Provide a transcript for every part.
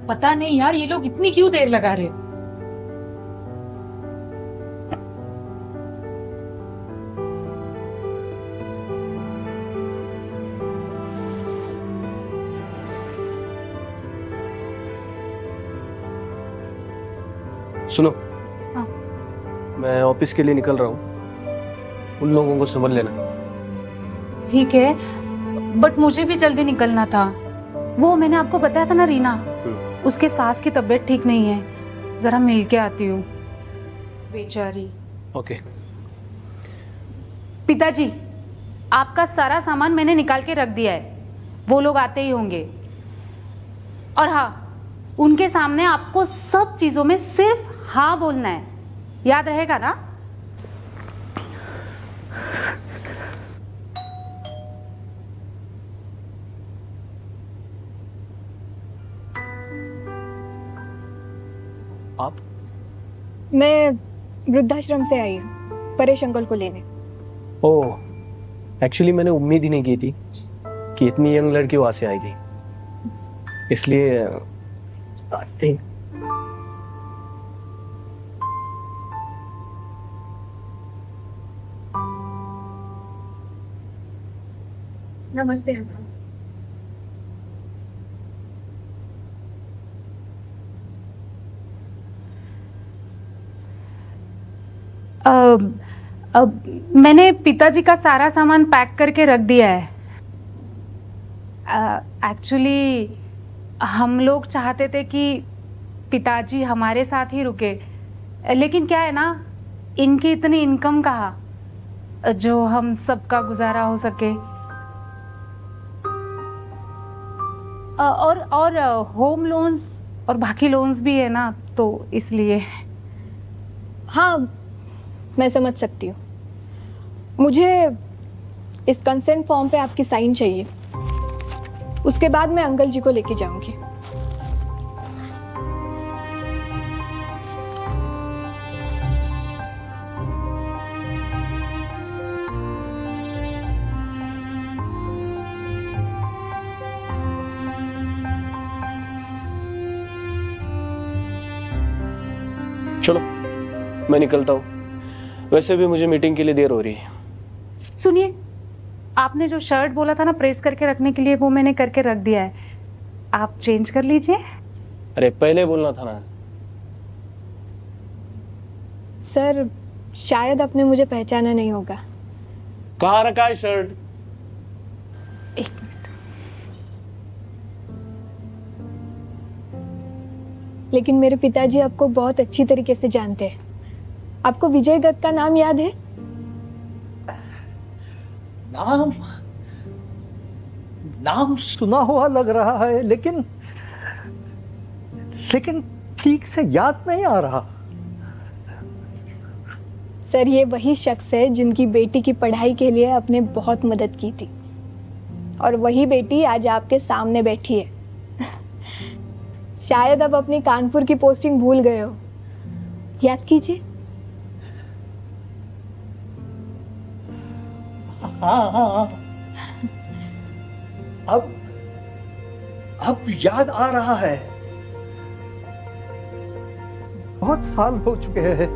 पता नहीं यार, ये लोग इतनी क्यों देर लगा रहे। सुनो। हाँ। मैं ऑफिस के लिए निकल रहा हूँ, उन लोगों को समझ लेना। ठीक है, बट मुझे भी जल्दी निकलना था। वो मैंने आपको बताया था ना रीना, उसके सास की तबीयत ठीक नहीं है, जरा मिल के आती हूँ बेचारी। ओके। पिताजी, आपका सारा सामान मैंने निकाल के रख दिया है, वो लोग आते ही होंगे। और हाँ, उनके सामने आपको सब चीजों में सिर्फ हाँ बोलना है, याद रहेगा ना? आप? मैं वृद्धाश्रम से आई हूँ परेश अंकल को लेने। ओह, एक्चुअली मैंने उम्मीद ही नहीं की थी कि इतनी यंग लड़की वहां से आएगी, इसलिए नमस्ते अंकल। अब मैंने पिताजी का सारा सामान पैक करके रख दिया है। एक्चुअली हम लोग चाहते थे कि पिताजी हमारे साथ ही रुके, लेकिन क्या है ना, इनकी इतनी इनकम कहाँ जो हम सबका गुजारा हो सके। और होम लोन्स और बाकी लोन्स भी है ना, तो इसलिए। हाँ, मैं समझ सकती हूँ। मुझे इस कंसेंट फॉर्म पे आपकी साइन चाहिए, उसके बाद मैं अंकल जी को लेके जाऊंगी। चलो मैं निकलता हूँ, वैसे भी मुझे मीटिंग के लिए देर हो रही है। सुनिए, आपने जो शर्ट बोला था ना प्रेस करके रखने के लिए, वो मैंने करके रख दिया है, आप चेंज कर लीजिए। अरे पहले बोलना था ना। सर, शायद आपने मुझे पहचाना नहीं होगा। कहाँ रखा है शर्ट? एक मिनट। लेकिन मेरे पिताजी आपको बहुत अच्छी तरीके से जानते हैं। आपको विजय दत्त का नाम याद है? नाम नाम सुना हुआ लग रहा है, लेकिन ठीक से याद नहीं आ रहा। सर, ये वही शख्स है जिनकी बेटी की पढ़ाई के लिए आपने बहुत मदद की थी, और वही बेटी आज आपके सामने बैठी है। शायद अब अपनी कानपुर की पोस्टिंग भूल गए हो, याद कीजिए। हाँ, अब याद आ रहा है। बहुत साल हो चुके हैं,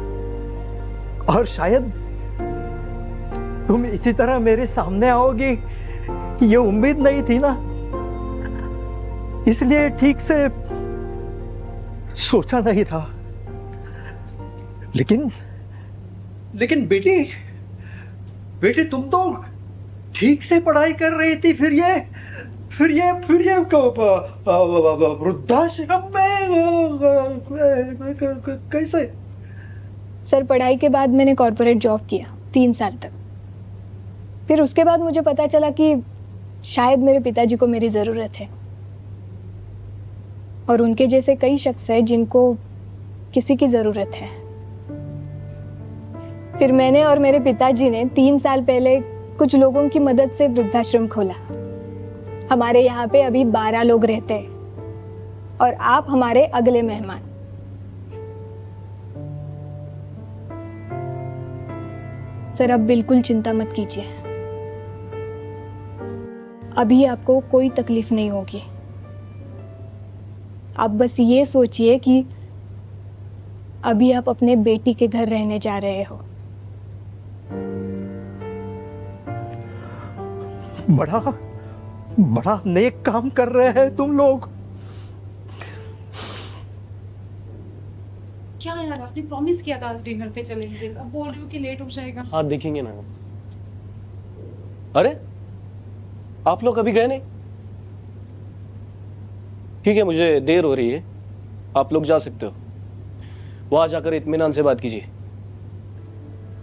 और शायद तुम इसी तरह मेरे सामने आओगी ये उम्मीद नहीं थी ना, इसलिए ठीक से सोचा नहीं था। लेकिन बेटी तुम तो ठीक से पढ़ाई कर रही थी, फिर ये वृद्धाश्रम में कैसे? सर, पढ़ाई के बाद मैंने कॉर्पोरेट जॉब किया 3 साल तक। फिर उसके बाद मुझे पता चला कि शायद मेरे पिताजी को मेरी ज़रूरत है, और उनके जैसे कई शख्स हैं जिनको किसी की ज़रूरत है। फिर मैंने और मेरे पिताजी ने 3 साल पहले कुछ लोगों की मदद से वृद्धाश्रम खोला। हमारे यहाँ पे अभी 12 लोग रहते हैं, और आप हमारे अगले मेहमान। सर, अब बिल्कुल चिंता मत कीजिए, अभी आपको कोई तकलीफ नहीं होगी। आप बस ये सोचिए कि अभी आप अपने बेटी के घर रहने जा रहे हो। बड़ा बड़ा नेक काम कर रहे हैं तुम लोग। क्या यार, आपने प्रॉमिस किया था आज डिनर पे चलेंगे, अब बोल रही हो कि लेट हो जाएगा। हाँ देखेंगे ना। अरे आप लोग अभी गए नहीं? ठीक है, मुझे देर हो रही है, आप लोग जा सकते हो। वहां जाकर इत्मीनान से बात कीजिए।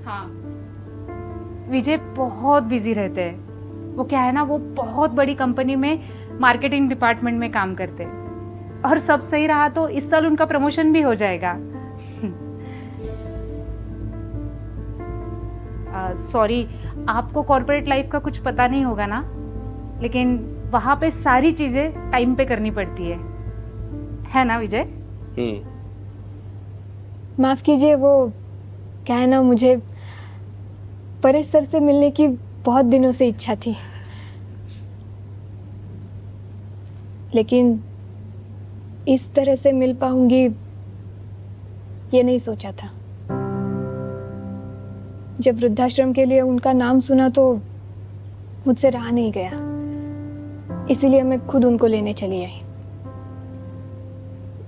हाँ, विजय बहुत बिजी रहते हैं। वो क्या है ना, वो बहुत बड़ी कंपनी में मार्केटिंग डिपार्टमेंट में काम करते हैं, और सब सही रहा तो इस साल उनका प्रमोशन भी हो जाएगा। सॉरी, आपको कॉर्पोरेट लाइफ का कुछ पता नहीं होगा ना, लेकिन वहां पे सारी चीजें टाइम पे करनी पड़ती है ना विजय? माफ कीजिए, वो क्या है ना, मुझे परेश सर से मिलने की बहुत दिनों से इच्छा थी, लेकिन इस तरह से मिल पाऊंगी ये नहीं सोचा था। जब वृद्धाश्रम के लिए उनका नाम सुना तो मुझसे रहा नहीं गया, इसीलिए मैं खुद उनको लेने चली आई।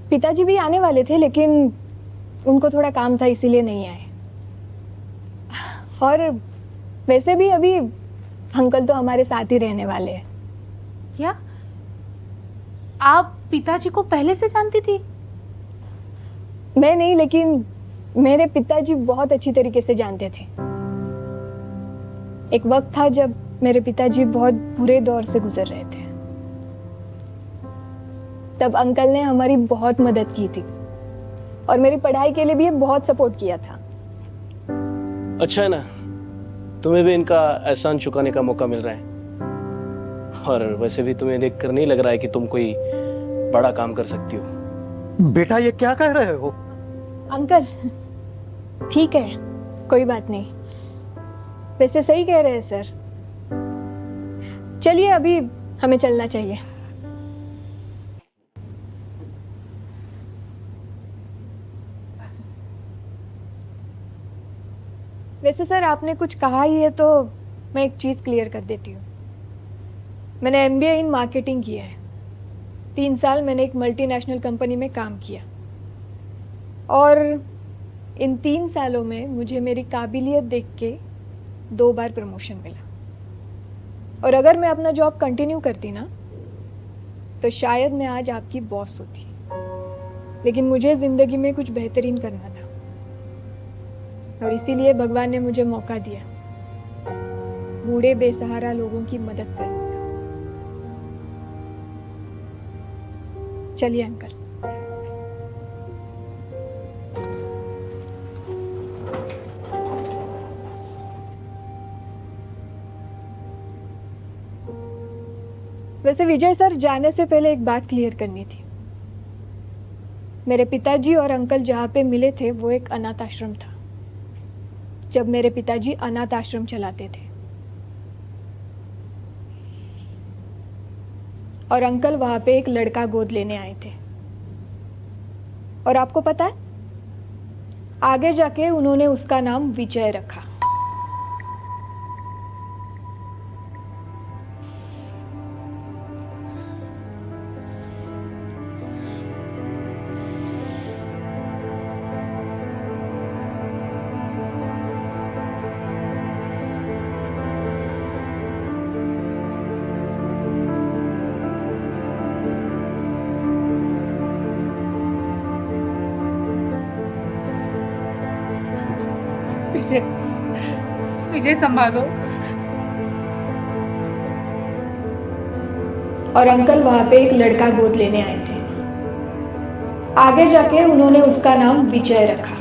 पिताजी भी आने वाले थे, लेकिन उनको थोड़ा काम था, इसीलिए नहीं आए। और वैसे भी अभी अंकल तो हमारे साथ ही रहने वाले हैं। क्या आप पिताजी को पहले से जानती थी? मैं नहीं, लेकिन मेरे पिताजी बहुत अच्छी तरीके से जानते थे। एक वक्त था जब मेरे पिताजी बहुत बुरे दौर से गुजर रहे थे, तब अंकल ने हमारी बहुत मदद की थी, और मेरी पढ़ाई के लिए भी बहुत सपोर्ट किया था। अच्छा है ना, तुम्हें भी इनका एहसान चुकाने का मौका मिल रहा है। और वैसे भी तुम्हें देखकर नहीं लग रहा है कि तुम कोई बड़ा काम कर सकती हो। बेटा ये क्या कह रहे हो? अंकल ठीक है, कोई बात नहीं, वैसे सही कह रहे हैं सर। चलिए अभी हमें चलना चाहिए। वैसे सर आपने कुछ कहा ही है तो मैं एक चीज़ क्लियर कर देती हूँ। मैंने MBA इन मार्केटिंग किया है। 3 साल मैंने एक मल्टीनेशनल कंपनी में काम किया, और इन 3 सालों में मुझे मेरी काबिलियत देख के 2 बार प्रमोशन मिला। और अगर मैं अपना जॉब कंटिन्यू करती ना तो शायद मैं आज आपकी बॉस होती, लेकिन मुझे ज़िंदगी में कुछ बेहतरीन करना था, और इसीलिए भगवान ने मुझे मौका दिया बूढ़े बेसहारा लोगों की मदद करने का। चलिए अंकल। वैसे विजय सर, जाने से पहले एक बात क्लियर करनी थी। मेरे पिताजी और अंकल जहाँ पे मिले थे वो एक अनाथ आश्रम था, जब मेरे पिताजी अनाथ आश्रम चलाते थे, और अंकल वहाँ पे एक लड़का गोद लेने आए थे। और आपको पता है, आगे जाके उन्होंने उसका नाम विजय रखा। विजय, विजय संभालो। और अंकल वहाँ पे एक लड़का गोद लेने आए थे, आगे जाके उन्होंने उसका नाम विजय रखा।